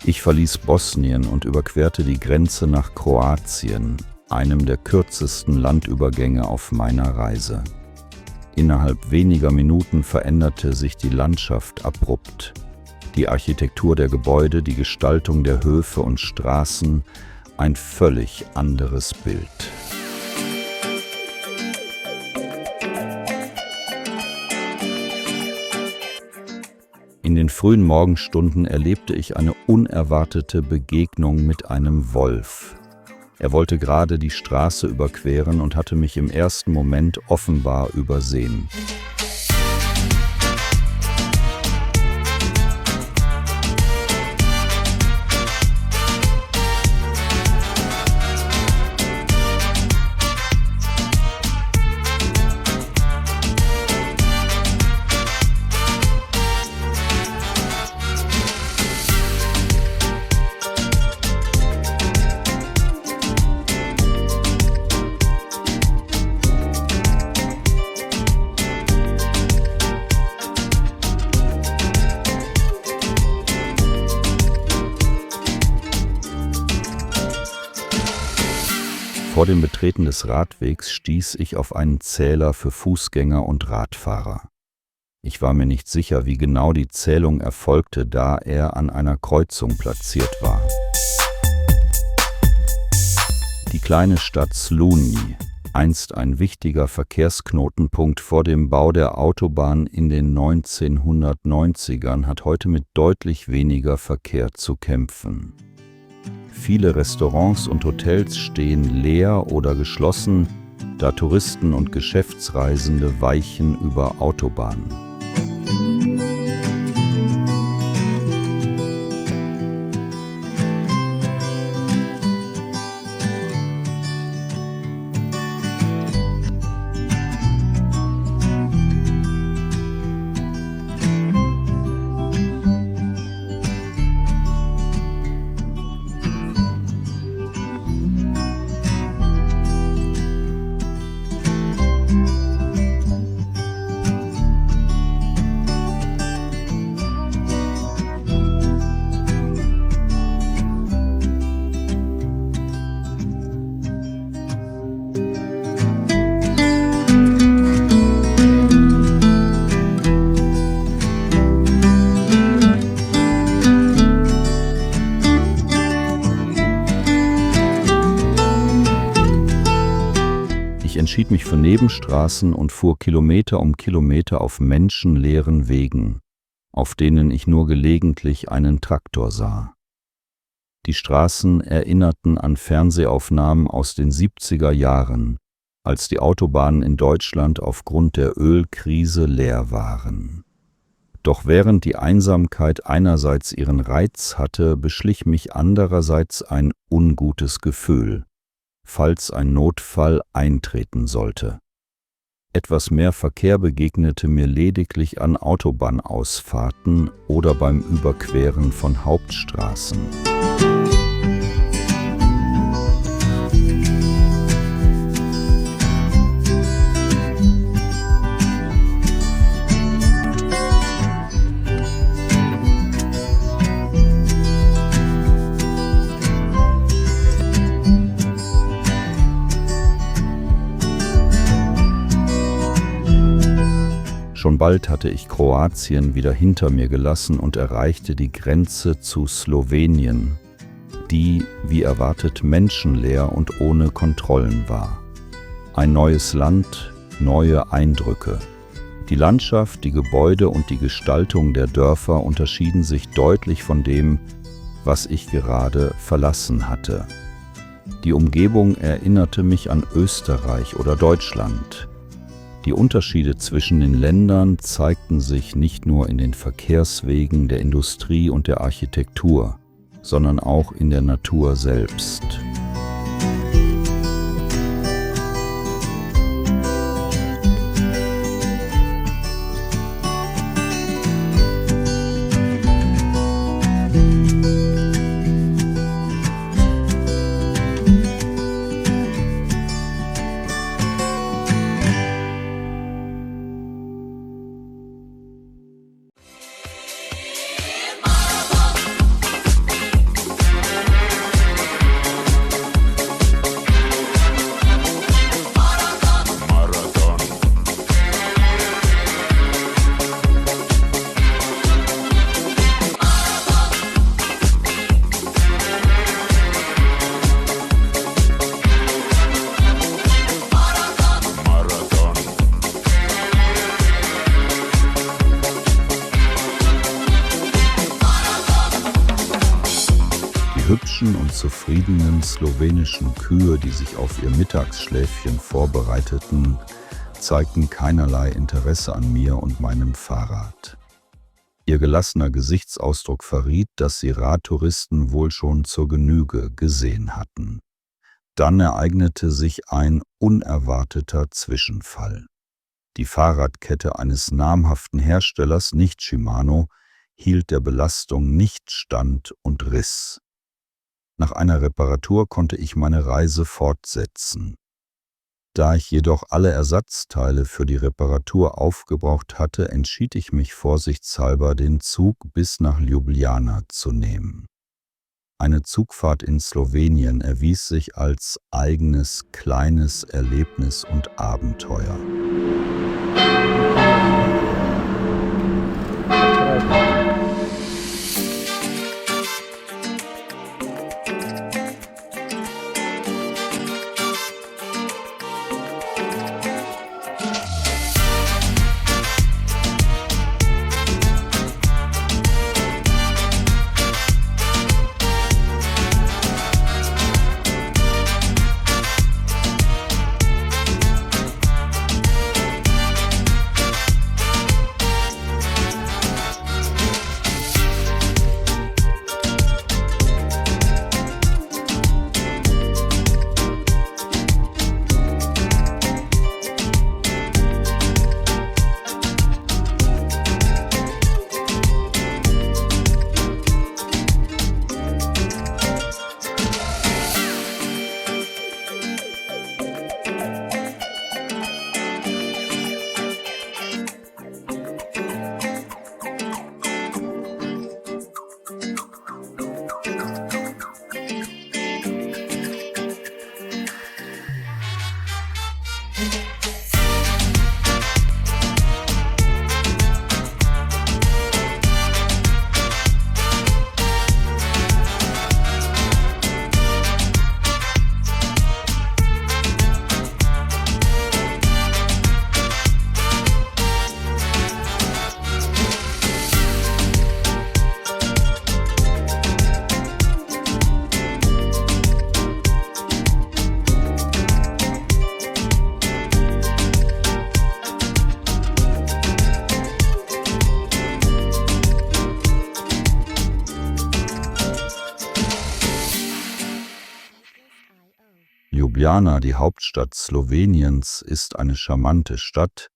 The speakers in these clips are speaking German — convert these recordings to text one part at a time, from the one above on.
Ich verließ Bosnien und überquerte die Grenze nach Kroatien, einem der kürzesten Landübergänge auf meiner Reise. Innerhalb weniger Minuten veränderte sich die Landschaft abrupt. Die Architektur der Gebäude, die Gestaltung der Höfe und Straßen, ein völlig anderes Bild. In den frühen Morgenstunden erlebte ich eine unerwartete Begegnung mit einem Wolf. Er wollte gerade die Straße überqueren und hatte mich im ersten Moment offenbar übersehen. Vor dem Betreten des Radwegs stieß ich auf einen Zähler für Fußgänger und Radfahrer. Ich war mir nicht sicher, wie genau die Zählung erfolgte, da er an einer Kreuzung platziert war. Die kleine Stadt Slunj, einst ein wichtiger Verkehrsknotenpunkt vor dem Bau der Autobahn in den 1990ern, hat heute mit deutlich weniger Verkehr zu kämpfen. Viele Restaurants und Hotels stehen leer oder geschlossen, da Touristen und Geschäftsreisende weichen über Autobahnen. Ich entschied mich für Nebenstraßen und fuhr Kilometer um Kilometer auf menschenleeren Wegen, auf denen ich nur gelegentlich einen Traktor sah. Die Straßen erinnerten an Fernsehaufnahmen aus den 70er Jahren, als die Autobahnen in Deutschland aufgrund der Ölkrise leer waren. Doch während die Einsamkeit einerseits ihren Reiz hatte, beschlich mich andererseits ein ungutes Gefühl, falls ein Notfall eintreten sollte. Etwas mehr Verkehr begegnete mir lediglich an Autobahnausfahrten oder beim Überqueren von Hauptstraßen. Schon bald hatte ich Kroatien wieder hinter mir gelassen und erreichte die Grenze zu Slowenien, die, wie erwartet, menschenleer und ohne Kontrollen war. Ein neues Land, neue Eindrücke. Die Landschaft, die Gebäude und die Gestaltung der Dörfer unterschieden sich deutlich von dem, was ich gerade verlassen hatte. Die Umgebung erinnerte mich an Österreich oder Deutschland. Die Unterschiede zwischen den Ländern zeigten sich nicht nur in den Verkehrswegen, der Industrie und der Architektur, sondern auch in der Natur selbst. frischen und zufriedenen slowenischen Kühe, die sich auf ihr Mittagsschläfchen vorbereiteten, zeigten keinerlei Interesse an mir und meinem Fahrrad. Ihr gelassener Gesichtsausdruck verriet, dass sie Radtouristen wohl schon zur Genüge gesehen hatten. Dann ereignete sich ein unerwarteter Zwischenfall. Die Fahrradkette eines namhaften Herstellers, nicht Shimano, hielt der Belastung nicht stand und riss. Nach einer Reparatur konnte ich meine Reise fortsetzen. Da ich jedoch alle Ersatzteile für die Reparatur aufgebraucht hatte, entschied ich mich vorsichtshalber, den Zug bis nach Ljubljana zu nehmen. Eine Zugfahrt in Slowenien erwies sich als eigenes, kleines Erlebnis und Abenteuer. Ljubljana, die Hauptstadt Sloweniens, ist eine charmante Stadt,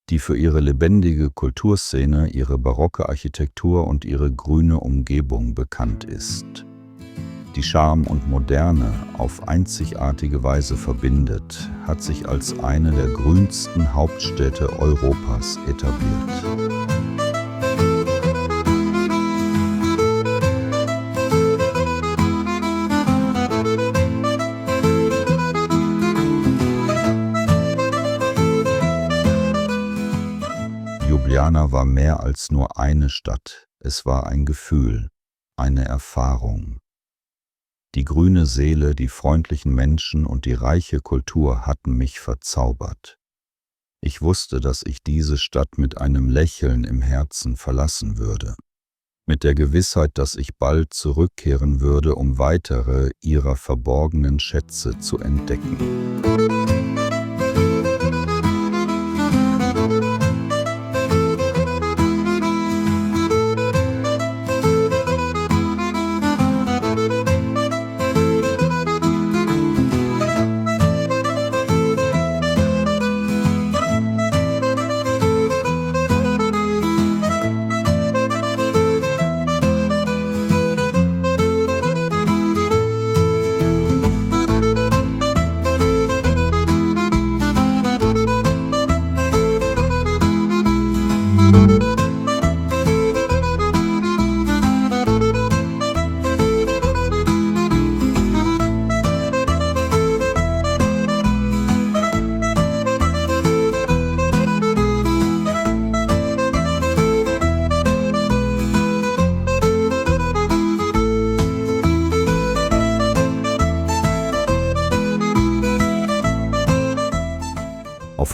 die für ihre lebendige Kulturszene, ihre barocke Architektur und ihre grüne Umgebung bekannt ist. Die Charme und Moderne auf einzigartige Weise verbindet, hat sich als eine der grünsten Hauptstädte Europas etabliert. Ljubljana war mehr als nur eine Stadt, es war ein Gefühl, eine Erfahrung. Die grüne Seele, die freundlichen Menschen und die reiche Kultur hatten mich verzaubert. Ich wusste, dass ich diese Stadt mit einem Lächeln im Herzen verlassen würde, mit der Gewissheit, dass ich bald zurückkehren würde, um weitere ihrer verborgenen Schätze zu entdecken.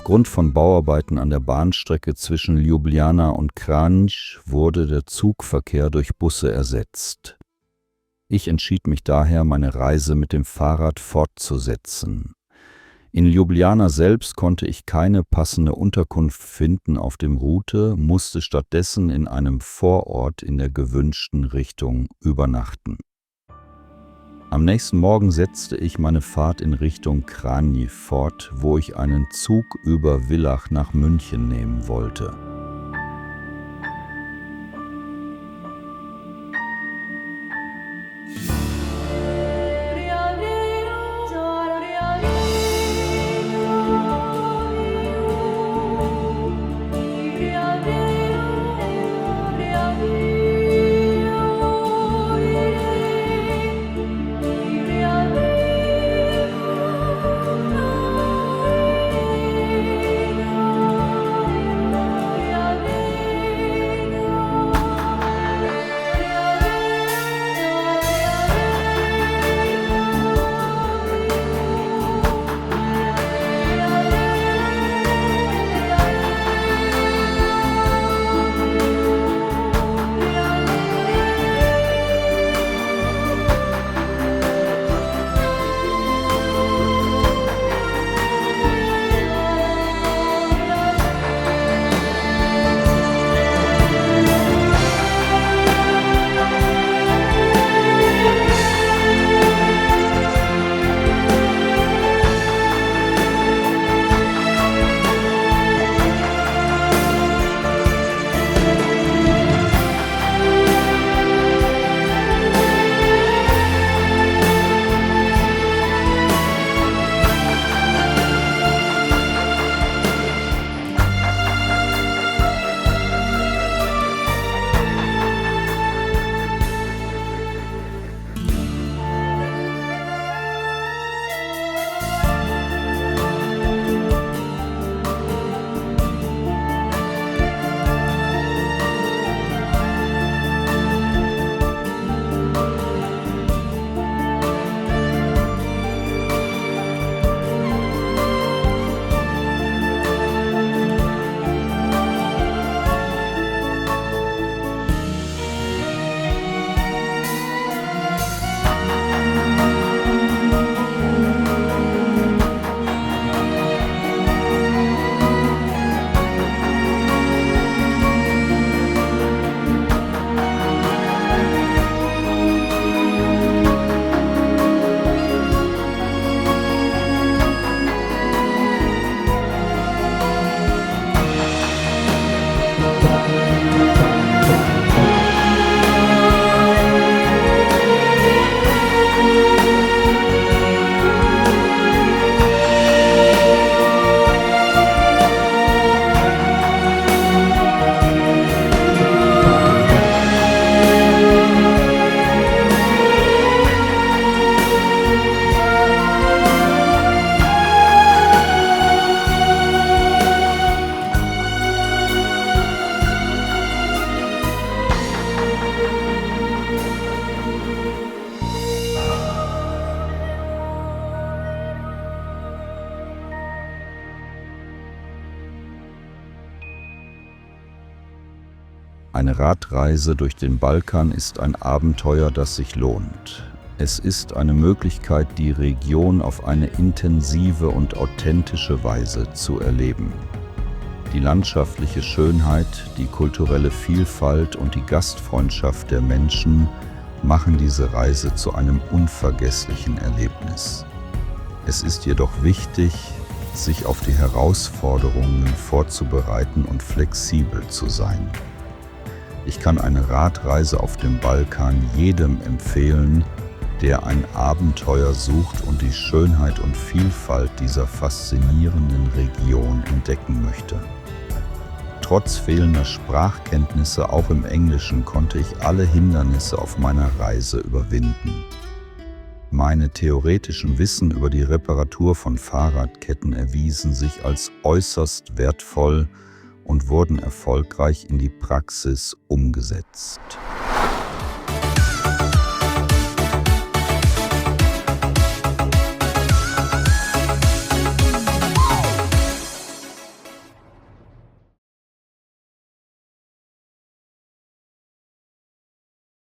Aufgrund von Bauarbeiten an der Bahnstrecke zwischen Ljubljana und Kranj wurde der Zugverkehr durch Busse ersetzt. Ich entschied mich daher, meine Reise mit dem Fahrrad fortzusetzen. In Ljubljana selbst konnte ich keine passende Unterkunft finden auf dem Route, musste stattdessen in einem Vorort in der gewünschten Richtung übernachten. Am nächsten Morgen setzte ich meine Fahrt in Richtung Kranj fort, wo ich einen Zug über Villach nach München nehmen wollte. Eine Radreise durch den Balkan ist ein Abenteuer, das sich lohnt. Es ist eine Möglichkeit, die Region auf eine intensive und authentische Weise zu erleben. Die landschaftliche Schönheit, die kulturelle Vielfalt und die Gastfreundschaft der Menschen machen diese Reise zu einem unvergesslichen Erlebnis. Es ist jedoch wichtig, sich auf die Herausforderungen vorzubereiten und flexibel zu sein. Ich kann eine Radreise auf dem Balkan jedem empfehlen, der ein Abenteuer sucht und die Schönheit und Vielfalt dieser faszinierenden Region entdecken möchte. Trotz fehlender Sprachkenntnisse auch im Englischen konnte ich alle Hindernisse auf meiner Reise überwinden. Meine theoretischen Wissen über die Reparatur von Fahrradketten erwiesen sich als äußerst wertvoll und wurden erfolgreich in die Praxis umgesetzt.